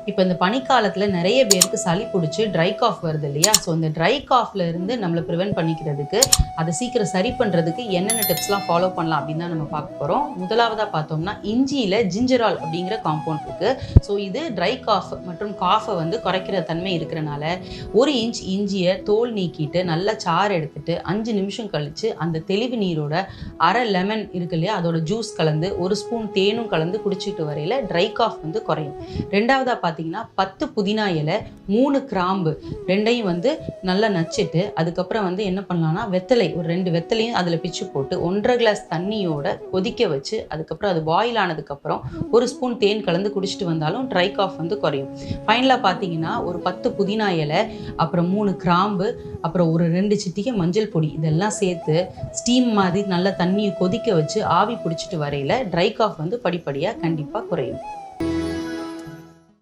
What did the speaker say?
இப்போ இந்த பனிக்காலத்துல நெறைய பேருக்கு சளி புடிச்சு ட்ரை காஃப் வருது இல்லையா? ஸோ இந்த ட்ரை காஃப்ல இருந்து நம்மள பிரிவென்ட் பண்ணிக்கிறதுக்கு, அத சீக்கிரம் சரி பண்றதுக்கு என்னென்ன டிப்ஸ்லாம் ஃபாலோ பண்ணலாம் அப்படின்னு தான் நம்ம பார்க்க போறோம். முதலாவதா பார்த்தோம்னா, இஞ்சியில ஜிஞ்சரால் அப்படிங்கிற காம்பவுண்ட் இருக்கு. ஸோ இது ட்ரை காஃப் மற்றும் காஃப வந்து குறைக்கிற தன்மை இருக்கிறனால, 1 இன்ச் இஞ்சிய தோல் நீக்கிட்டு, நல்லா சாறு எடுத்துட்டு 5 நிமிஷம் கழிச்சு அந்த தெளிவு நீரோட 1/2 லெமன் இருக்கு இல்லையா? அதோட ஜூஸ் கலந்து 1 ஸ்பூன் தேனும் கலந்து குடிச்சிட்டு வரையில ட்ரை காஃப் வந்து குறையும். 2வதா பார்த்தீங்கன்னா 10 புதினா இலை, 3 கிராம்பு 2யும் வந்து நல்லா நச்சுட்டு, அதுக்கப்புறம் வந்து என்ன பண்ணலாம்னா, வெத்தலை ஒரு 2 வெத்தலையும் அதில பிச்சு போட்டு 1 1/2 கிளாஸ் தண்ணியோட கொதிக்க வச்சு, அதுக்கப்புறம் அது பாயில் ஆனதுக்கப்புறம் 1 ஸ்பூன் தேன் கலந்து குடிச்சிட்டு வந்தாலும் ட்ரை காஃப் வந்து குறையும். ஃபைனலா பார்த்தீங்கன்னா, ஒரு 10 புதினா இலை, அப்புறம் 3 கிராம்பு, அப்புறம் ஒரு 2 சிட்டிகை மஞ்சள் பொடி இதெல்லாம் சேர்த்து ஸ்டீம் மாதிரி நல்லா தண்ணிய கொதிக்க வச்சு ஆவி பிடிச்சிட்டு வரையில ட்ரை காஃப் வந்து படிப்படியா கண்டிப்பா குறையும்.